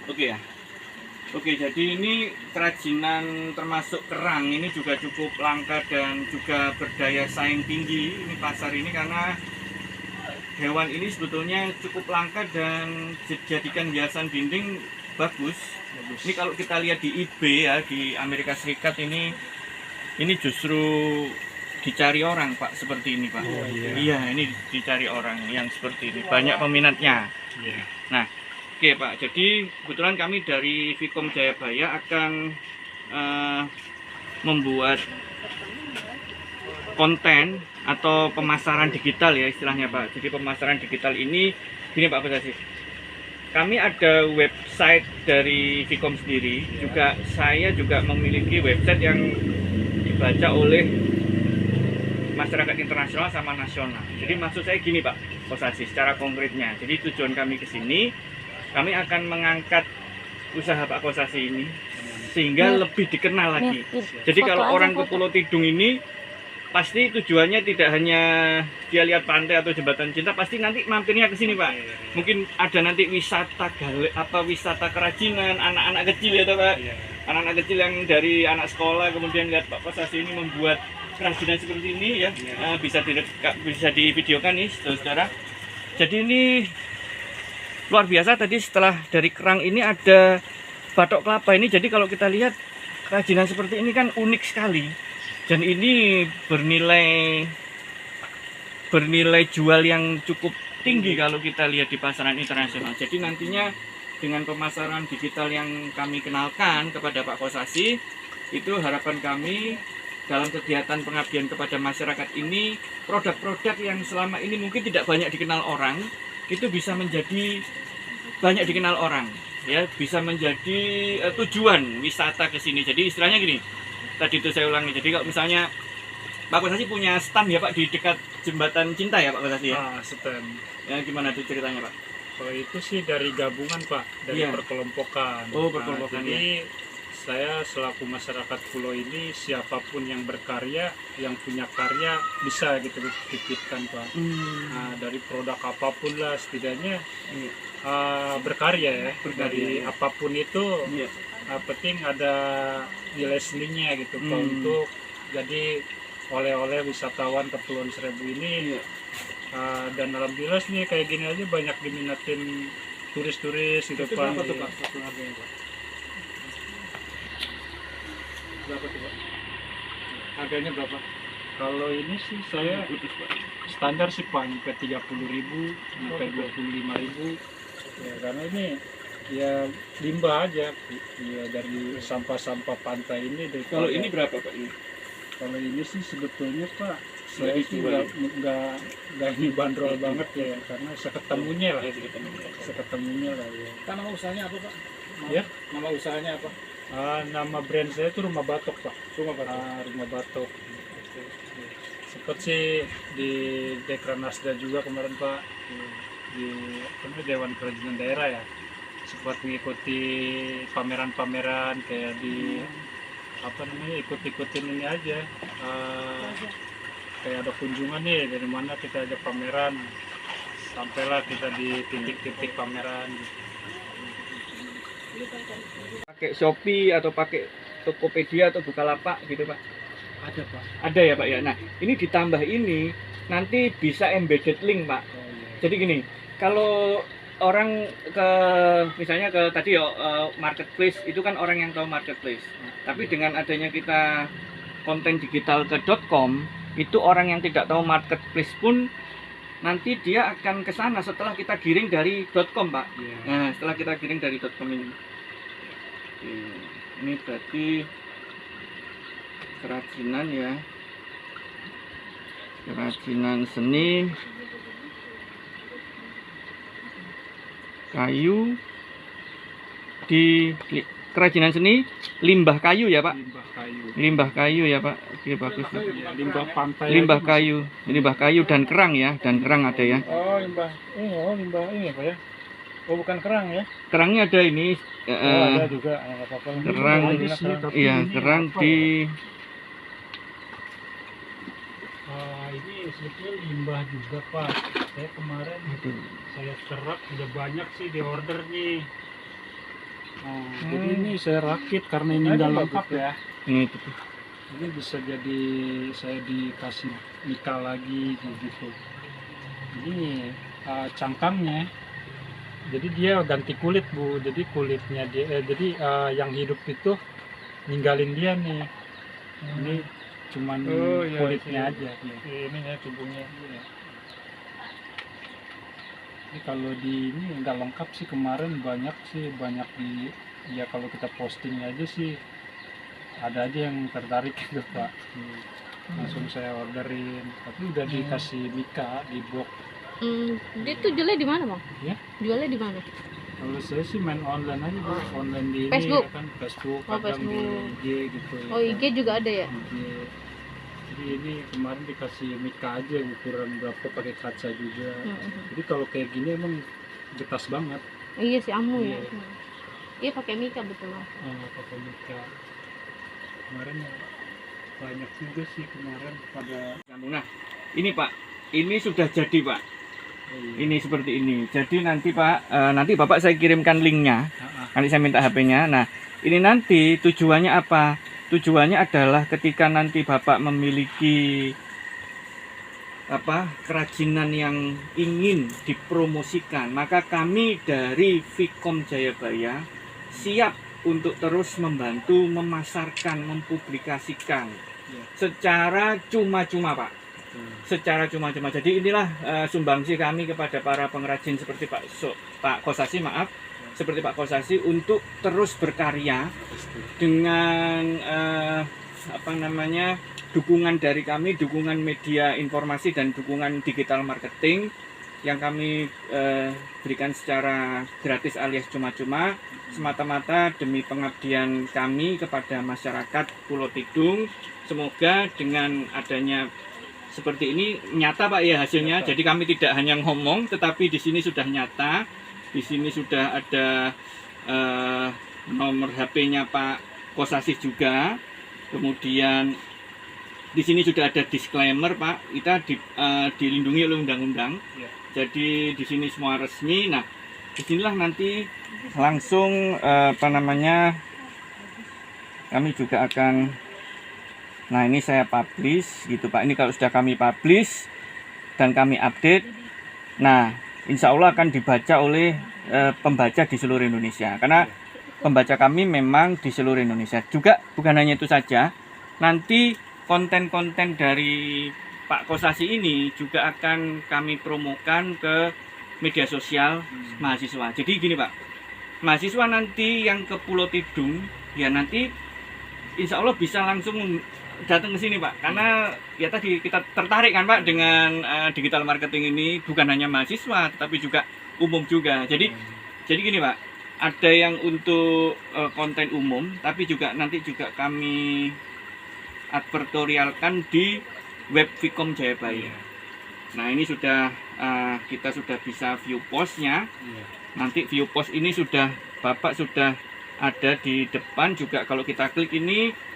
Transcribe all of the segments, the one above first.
Oke ya. Oke, jadi ini kerajinan termasuk kerang ini juga cukup langka dan juga berdaya saing tinggi ini pasar ini, karena hewan ini sebetulnya cukup langka dan dijadikan hiasan dinding bagus. Ini kalau kita lihat di eBay ya, di Amerika Serikat ini justru dicari orang Pak, seperti ini Pak. Oh, iya. Iya, ini dicari orang yang seperti ini, banyak peminatnya. Iya. Nah, oke Pak, jadi kebetulan kami dari Vkom Jayabaya akan membuat konten atau pemasaran digital ya istilahnya Pak. Jadi pemasaran digital ini gini Pak Basasi, kami ada website dari Vkom sendiri, juga saya juga memiliki website yang dibaca oleh masyarakat internasional sama nasional. Jadi maksud saya gini Pak Basasi, secara konkretnya, jadi tujuan kami ke sini, kami akan mengangkat usaha Pak Kosasi ini sehingga lebih dikenal lagi. Jadi kalau orang ke Pulau Tidung ini pasti tujuannya tidak hanya dia lihat pantai atau jembatan cinta, pasti nanti mampirnya ke sini Pak. Mungkin ada nanti wisata wisata kerajinan anak-anak kecil ya Pak. Anak-anak kecil yang dari anak sekolah kemudian lihat Pak Kosasi ini membuat kerajinan seperti ini ya. Bisa divideokan nih saudara. Jadi ini luar biasa. Tadi setelah dari kerang ini ada batok kelapa ini. Jadi kalau kita lihat kerajinan seperti ini kan unik sekali, dan ini bernilai jual yang cukup tinggi kalau kita lihat di pasaran internasional. Jadi nantinya dengan pemasaran digital yang kami kenalkan kepada Pak Kosasi, itu harapan kami dalam kegiatan pengabdian kepada masyarakat ini, produk-produk yang selama ini mungkin tidak banyak dikenal orang, itu bisa menjadi banyak dikenal orang, ya, bisa menjadi tujuan wisata ke sini. Jadi istilahnya gini, tadi itu saya ulangi. Jadi kalau misalnya Pak Kosasi punya stand ya Pak di dekat jembatan cinta ya Pak Kosasi ya? Stand. Ya gimana tuh ceritanya Pak? Kalau itu sih dari gabungan Pak, dari perkelompokan. Oh, perkelompokan. Jadi saya selaku masyarakat pulau ini, siapapun yang berkarya, yang punya karya bisa gitu dititipkan Pak. Nah, dari produk apapun lah setidaknya berkarya ya. Dari apapun itu penting ada nilai seninya gitu Pak, untuk jadi oleh-oleh wisatawan ke Kepulauan Seribu ini. Dan alhamdulillah nih kayak gini aja banyak diminatin turis-turis gitu Pak. Berapa tuh Pak satu harganya Pak? Berapa tuh Pak? Harganya berapa? Kalau ini sih saya standar sih Pak, sampai 30.000 sampai 25.000 ya, karena ini ya limbah aja ya, dari sampah-sampah pantai ini. Kalau ini berapa Pak ini? Kalau ini sih sebetulnya Pak, saya sih nggak ini bandrol banget ya, karena seketemunya lah ya. Nama usahanya apa Pak? Ya? Nama usahanya apa? Nama brand saya itu Rumah Batok Pak. Rumah Batok. Rumah Batok. Seperti di Dekranasda juga kemarin Pak, di Dewan Kerajinan Daerah ya, sempat mengikuti pameran-pameran kayak di ikut-ikutin ini aja, kayak ada kunjungan nih dari mana kita ada pameran, sampailah kita di titik-titik pameran gitu. Pakai Shopee atau pakai Tokopedia atau Bukalapak gitu Pak? Ada Pak. Ada ya Pak ya. Nah ini ditambah ini nanti bisa embedded link Pak. Jadi gini, kalau orang ke misalnya ke tadi ya marketplace, itu kan orang yang tahu marketplace. Tapi dengan adanya kita konten digital ke .com, itu orang yang tidak tahu marketplace pun nanti dia akan ke sana setelah kita giring dari .com Pak. Nah setelah kita giring dari .com ini. Ini berarti kerajinan ya, kerajinan seni kayu di kerajinan seni limbah kayu ya Pak? Limbah kayu ya Pak. Oke bagus. Ya, limbah pantai. Limbah kayu dan kerang ya, dan kerang ada ya. Oh limbah ini Pak ya. Oh bukan kerang ya? Kerangnya ada ini. Ada juga. Kerang, iya kerang di. Ini sebetulnya limbah juga Pak. Saya kemarin saya serap udah banyak sih di order nih. Jadi ini saya rakit karena ini nggak lengkap ya. Ini tuh. Ini bisa jadi saya dikasih nikah lagi gitu. Ini cangkangnya. Jadi dia ganti kulit Bu. Jadi kulitnya dia, yang hidup itu ninggalin dia nih. Ini cuman kulitnya aja. Ini ya tubuhnya. Iya. Ini kalau di ini nggak lengkap sih, kemarin banyak di ya kalau kita posting aja sih ada aja yang tertarik gitu Pak. Langsung saya orderin, tapi udah dikasih Mika di box. Dia tuh jualnya di mana Bang? Ya? Jualnya di mana? Kalau saya sih main online aja Bu, online di Facebook? ini ya kan, Facebook, Oh, kadang di Facebook. IG gitu ya. Oh, IG juga ada ya? IG. Jadi ini kemarin dikasih Mika aja ukuran berapa, pakai kaca juga. Jadi kalau kayak gini emang getas banget. Iya sih, amu ya. Iya. Iya pakai Mika betul Bang. Pakai Mika. Kemarin banyak juga sih kemarin pada. Nah, ini Pak, ini sudah jadi Pak. Ini seperti ini. Jadi nanti Pak, nanti Bapak saya kirimkan linknya. Nanti saya minta HP-nya. Nah, ini nanti tujuannya apa? Tujuannya adalah ketika nanti Bapak memiliki kerajinan yang ingin dipromosikan, maka kami dari Vkom Jayabaya siap untuk terus membantu memasarkan, mempublikasikan secara cuma-cuma Pak. Secara cuma-cuma. Jadi inilah sumbangsi kami kepada para pengrajin seperti Pak Kosasi, seperti Pak Kosasi untuk terus berkarya dengan dukungan dari kami, dukungan media informasi dan dukungan digital marketing yang kami berikan secara gratis alias cuma-cuma, semata-mata demi pengabdian kami kepada masyarakat Pulau Tidung. Semoga dengan adanya seperti ini nyata Pak ya hasilnya. Jadi kami tidak hanya ngomong, tetapi di sini sudah nyata. Di sini sudah ada nomor HP-nya Pak Kosasi juga. Kemudian di sini sudah ada disclaimer Pak. Kita dilindungi oleh undang-undang. Jadi di sini semua resmi. Nah, disinilah nanti langsung kami juga akan. Nah, ini saya publish gitu Pak. Ini kalau sudah kami publish dan kami update, nah insya Allah akan dibaca oleh pembaca di seluruh Indonesia. Karena pembaca kami memang di seluruh Indonesia. Juga bukan hanya itu saja, nanti konten-konten dari Pak Kosasi ini juga akan kami promokan ke media sosial mahasiswa. Jadi gini Pak, mahasiswa nanti yang ke Pulau Tidung, ya nanti insya Allah bisa langsung datang ke sini Pak, karena ya tadi kita tertarik kan Pak dengan digital marketing ini, bukan hanya mahasiswa tetapi juga umum juga. Jadi gini Pak, ada yang untuk konten umum, tapi juga nanti juga kami advertorialkan di web Vkom Jayabaya. Nah ini sudah kita sudah bisa view postnya. Nanti view post ini Bapak sudah ada di depan juga. Kalau kita klik ini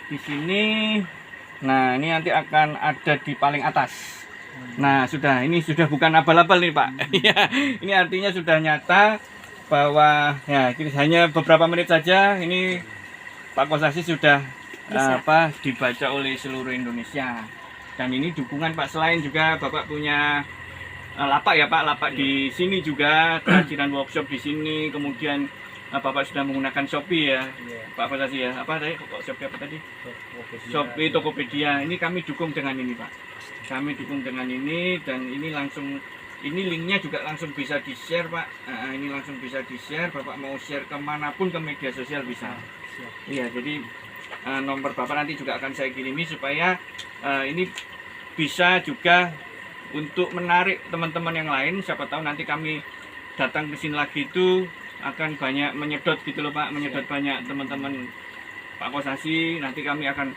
di sini, nah ini nanti akan ada di paling atas. Nah ini sudah bukan abal-abal nih Pak. Ini artinya sudah nyata bahwa ya hanya beberapa menit saja ini Pak Kosasi sudah dibaca oleh seluruh Indonesia. Dan ini dukungan Pak, selain juga Bapak punya lapak ya Pak, lapak di sini juga, kerajinan workshop di sini, kemudian Bapak sudah menggunakan Shopee ya, Pak Kosasi ya. Apa tadi? Shopee apa tadi? Shopee, Tokopedia. Ini kami dukung dengan ini Pak. Kami dukung dengan ini, dan ini langsung, ini linknya juga langsung bisa di-share Pak. Ini langsung bisa di-share. Bapak mau share kemanapun ke media sosial bisa. Iya, jadi nomor Bapak nanti juga akan saya kirimi supaya ini bisa juga untuk menarik teman-teman yang lain. Siapa tahu nanti kami datang ke sini lagi itu akan banyak menyedot gitu loh Pak, menyedot banyak teman-teman Pak Kosasi. Nanti kami akan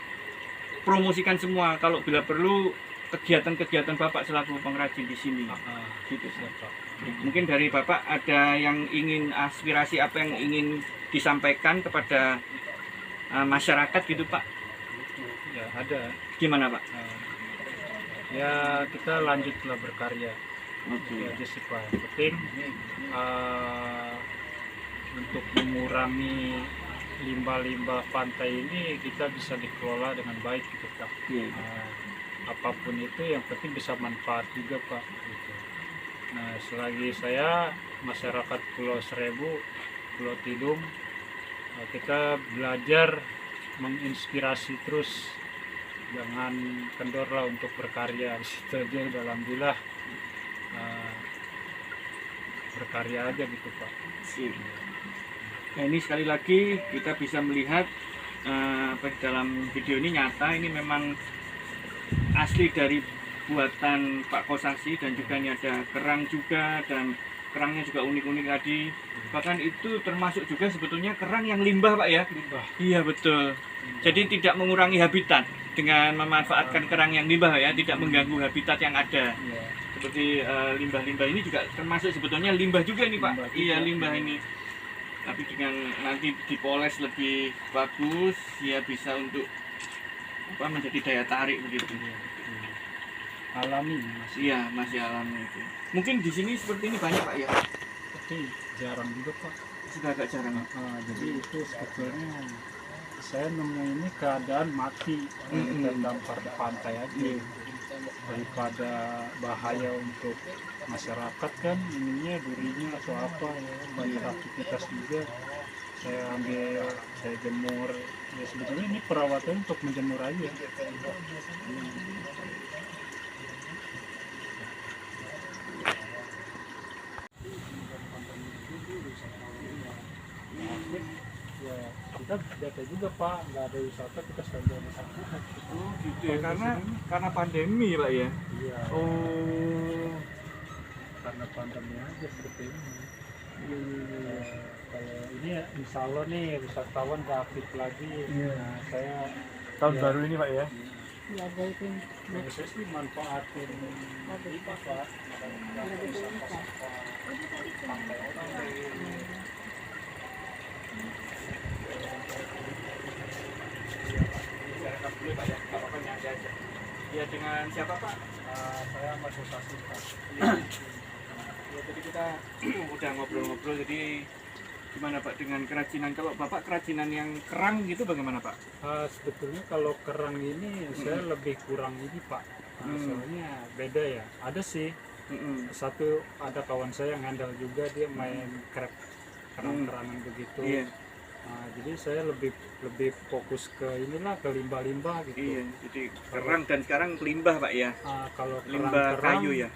promosikan semua kalau bila perlu kegiatan-kegiatan Bapak selaku pengrajin di sini. Gitu Pak. Mungkin dari Bapak ada yang ingin aspirasi, apa yang ingin disampaikan kepada masyarakat gitu Pak? Ya ada. Gimana Pak? Ya kita lanjutlah berkarya. Ya aja sih Pak. Penting untuk mengurangi limbah-limbah pantai ini kita bisa dikelola dengan baik gitu Pak. Iya. Apapun itu yang penting bisa manfaat juga Pak gitu. Nah, selagi saya masyarakat Pulau Seribu, Pulau Tidung, kita belajar menginspirasi terus, jangan kendor lah untuk berkarya. Di situ aja udah alhamdulillah berkarya aja gitu Pak. Sip. Nah, ini sekali lagi kita bisa melihat dalam video ini nyata ini memang asli dari buatan Pak Kosasi, dan juga ini ada kerang juga, dan kerangnya juga unik-unik tadi. Bahkan itu termasuk juga sebetulnya kerang yang limbah Pak ya. Limbah. Iya betul. Jadi tidak mengurangi habitat dengan memanfaatkan kerang yang limbah ya, tidak mengganggu habitat yang ada. Iya. Seperti limbah-limbah ini juga termasuk sebetulnya limbah juga nih Pak. Limbah juga. Iya limbah ini. Tapi dengan nanti dipoles lebih bagus, ya bisa untuk menjadi daya tarik begitu. Alami masih. Iya masih alami itu. Mungkin di sini seperti ini banyak Pak ya. Tapi jarang juga Pak. Sudah agak jarang. Jadi itu sebetulnya saya nemu ini keadaan mati terdampar di pantai aja, daripada bahaya untuk masyarakat kan ininya durinya atau apa ya, banyak aktivitas juga. Saya ambil, saya jemur, ya sebetulnya ini perawatan untuk menjemur aja. Ya kita bete juga Pak, nggak ada wisata, kita standar di sana. Oh gitu ya, karena pandemi Pak ya. Iya. Oh. Karena pandemi aja seperti ini. Kalau ini ya, insya Allah nih wisatawan nggak aktif lagi. Nah, saya Tahun ya, baru ini Pak ya. Ya ada itu. saya sih manfaatin ini Pak, Ya dengan siapa Pak? saya asosiasi Pak. Ya, jadi kita udah ngobrol-ngobrol, jadi gimana Pak dengan kerajinan? Kalau Bapak kerajinan yang kerang gitu bagaimana Pak? Sebetulnya kalau kerang ini saya lebih kurang ini Pak. Soalnya beda ya. Ada sih satu, ada kawan saya yang handal juga, dia main krep kerang-kerangan begitu. Iya. Jadi saya lebih fokus ke inilah, ke limbah-limbah gitu. Iya, jadi kerang dan sekarang limbah Pak ya. Kalau Limbah kerang-kerang kayu ya.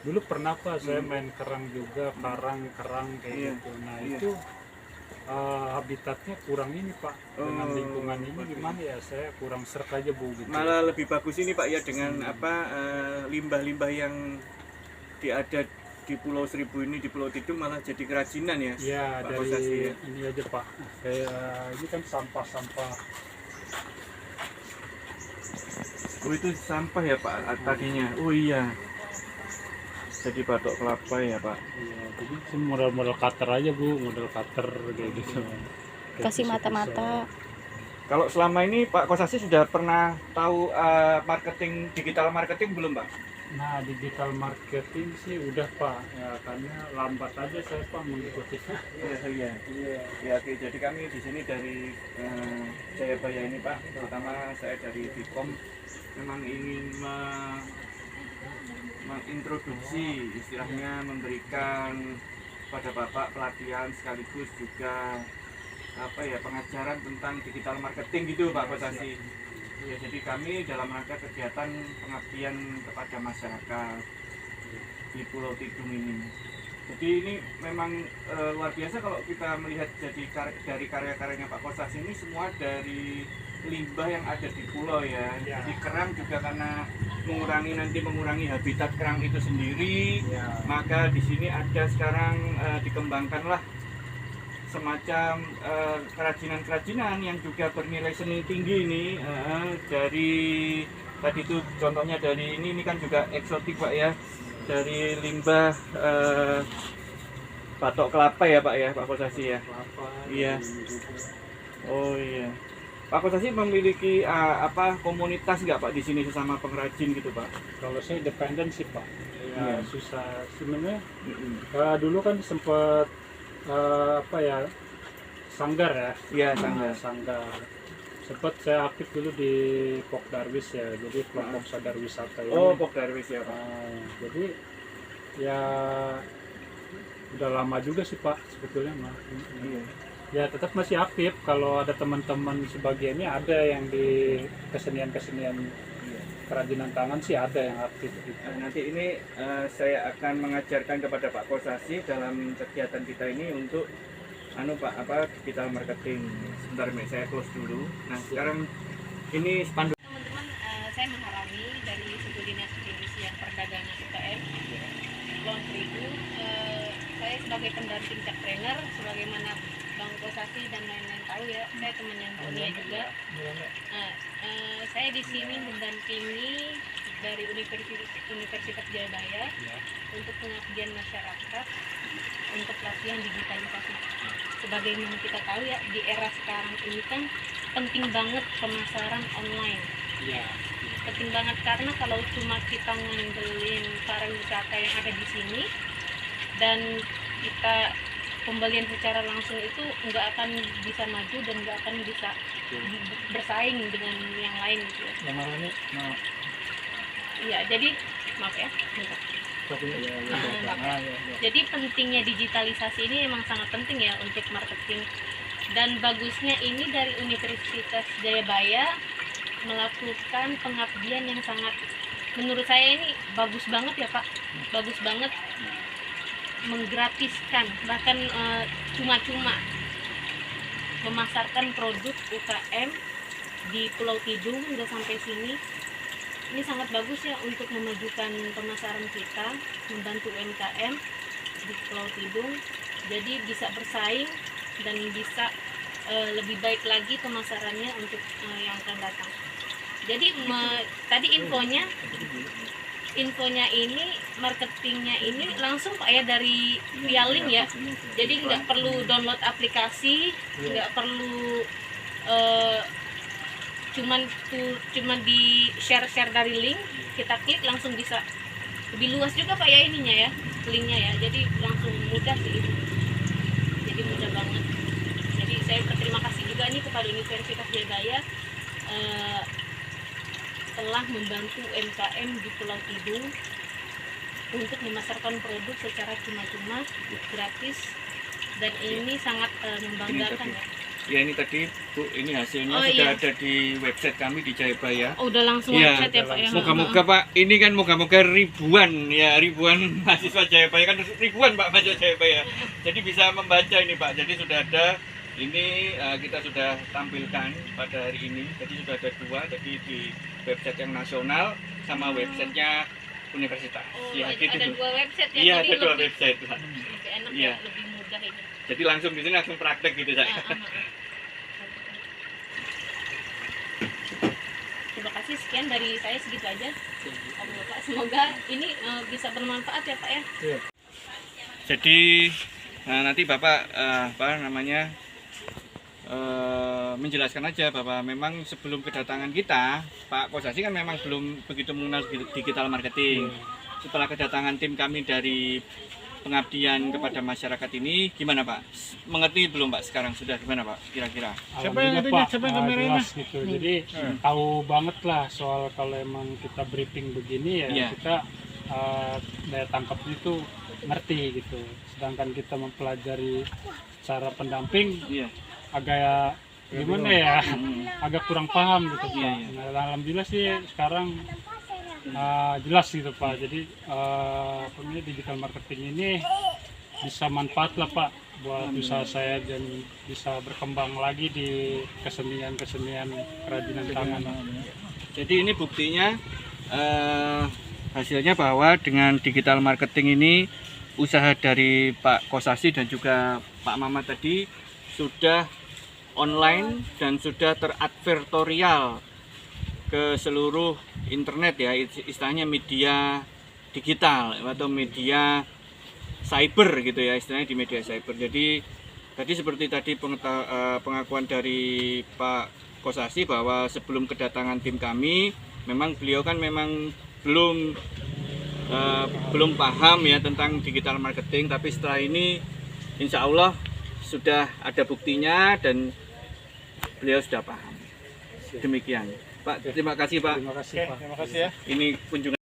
dulu pernah Pak saya main kerang juga, kerang kayak Iya. gitu. Nah Iya. itu habitatnya kurang ini Pak, dengan lingkungan ini gimana ya, saya kurang serk aja Bu gitu. Malah lebih bagus ini Pak ya dengan limbah-limbah yang ada di Pulau Seribu ini, di Pulau Tidung, malah jadi kerajinan ya. Ya Pak dari Kosasi ya. ini aja Pak, kayak ini kan sampah-sampah. Oh itu sampah ya Pak tadinya. Oh iya. Jadi batok kelapa ya Pak. Iya, jadi itu model-model cutter aja Bu, model cutter kayak gitu. Kasih mata-mata. Kalau selama ini Pak Kosasi sudah pernah tahu digital marketing belum Pak? Nah, digital marketing sih udah Pak, ya karena lambat aja saya Pak mengikuti. Iya. Ya oke, jadi kami di sini dari Jayabaya ini Pak, terutama saya dari Vkom, memang ingin mengintroduksi, istilahnya memberikan pada Bapak pelatihan sekaligus juga pengajaran tentang digital marketing gitu Pak Kosasi. Ya, jadi kami dalam rangka kegiatan pengabdian kepada masyarakat di Pulau Tidung ini. Jadi ini memang luar biasa kalau kita melihat dari karya-karyanya Pak Kosasi ini semua dari limbah yang ada di pulau ya. Jadi kerang juga karena mengurangi habitat kerang itu sendiri, maka di sini ada sekarang dikembangkanlah semacam kerajinan-kerajinan yang juga bernilai seni tinggi ini, dari tadi itu contohnya dari ini kan juga eksotik Pak ya, dari limbah batok kelapa ya Pak ya, Pak Kosasi ya. Iya. Oh iya. Pak Kosasi memiliki komunitas nggak Pak di sini sesama pengrajin gitu Pak? Kalau saya independen sih Pak, ya Iya. susah sebenarnya. Dulu kan sempat Sanggar ya. Iya, Sanggar. Sanggar. Sempat saya aktif dulu di Pok Darwis ya, jadi kelompok sadar wisata ini. Oh, Pok Darwis ya, Pak. Jadi ya udah lama juga sih Pak sebetulnya mah. Iya. Ya tetap masih aktif. Kalau ada teman-teman sebagiannya ada yang di kesenian-kesenian kerajinan tangan sih ada yang aktif gitu. Nanti ini saya akan mengajarkan kepada Pak Kosasi dalam kegiatan kita ini untuk digital marketing. Sebentar Mek, saya close dulu. Nah, sekarang ini spanduk. Teman-teman, saya Maharani dari Suku Dinas Perindustrian Perdagangan UKM Kulon Progo. Saya sebagai pendamping cak trainer, sebagaimana Bang Kosasi dan lain-lain tahu ya, saya temannya Tonia juga. Saya di sini mendampingi dari Universitas Jayabaya untuk pengabdian masyarakat untuk pelatihan digitalisasi. Sebagaimana kita tahu ya, di era sekarang ini kan penting banget pemasaran online. Penting banget karena kalau cuma kita ngandelin pariwisata yang ada di sini dan kita pembelian secara langsung itu nggak akan bisa maju dan nggak akan bisa bersaing dengan yang lain gitu ya. Yang mana nih? Iya, jadi maaf ya. Bentar. Jadi pentingnya digitalisasi ini memang sangat penting ya untuk marketing. Dan bagusnya ini dari Universitas Jayabaya melakukan pengabdian yang sangat, menurut saya ini bagus banget ya Pak. Bagus banget, menggratiskan, bahkan cuma-cuma memasarkan produk UKM di Pulau Tidung udah sampai sini. Ini sangat bagus ya untuk memajukan pemasaran kita, membantu UMKM di Pulau Tidung, jadi bisa bersaing dan bisa lebih baik lagi pemasarannya untuk yang akan datang. Jadi tadi infonya ini, marketingnya ini langsung Pak ya dari via link ya, jadi nggak perlu download aplikasi, nggak perlu cuman di share dari link, kita klik langsung bisa. Lebih luas juga Pak ya ininya ya, linknya ya, jadi langsung mudah sih itu, jadi mudah banget. Jadi saya berterima kasih juga nih kepada Universitas Jayabaya telah membantu UMKM di Pulau Tidung untuk memasarkan produk secara cuma-cuma, gratis, dan ini sangat membanggakan ya. Ya ini tadi Bu, ini hasilnya sudah iya. ada di website kami di Jayabaya. Oh, udah langsung Iya, website ya Pak ya. Moga-moga Pak, ini kan moga-moga ribuan mahasiswa Jayabaya, kan ribuan Pak mahasiswa Jayabaya. Jadi bisa membaca ini Pak. Jadi sudah ada ini, kita sudah tampilkan pada hari ini. Jadi sudah ada dua, jadi di website yang nasional sama websitenya universitas. Oh, Ya, ada gitu. dua website ya. Iya, jadi ada dua lebih website Pak. enak Iya. ya, lebih mudah ini. Jadi langsung di sini langsung praktek gitu saya. Terima kasih, sekian dari saya, segitu aja. Pak, semoga ini bisa bermanfaat ya Pak ya. Jadi nanti Bapak menjelaskan aja bahwa memang sebelum kedatangan kita, Pak Kosasi kan memang belum begitu mengenal digital marketing. Setelah kedatangan tim kami dari pengabdian kepada masyarakat ini, gimana Pak? Mengerti belum Pak sekarang? Sudah gimana Pak kira-kira? Alhamdulillah Pak, jelas gitu. Jadi tahu banget lah soal kalau emang kita briefing begini ya, Iya. kita daya tangkapnya itu ngerti gitu. Sedangkan kita mempelajari cara pendamping Iya. agak gimana ya, agak kurang paham gitu Pak. Iya, iya. Nah, alhamdulillah sih sekarang jelas gitu Pak. Jadi digital marketing ini bisa manfaat lah Pak buat usaha saya dan bisa berkembang lagi di kesenian kerajinan tangan. Jadi ini buktinya hasilnya bahwa dengan digital marketing ini usaha dari Pak Kosasi dan juga Pak Mamat tadi sudah online dan sudah teradvertorial ke seluruh internet ya, istilahnya media digital atau media cyber gitu ya, istilahnya di media cyber. Jadi tadi seperti tadi pengakuan dari Pak Kosasi bahwa sebelum kedatangan tim kami, memang beliau kan memang belum paham ya tentang digital marketing, tapi setelah ini insya Allah sudah ada buktinya dan beliau sudah paham. Demikian, Pak. Terima kasih, Pak. Terima kasih, Pak. Terima kasih ya. Ini kunjungan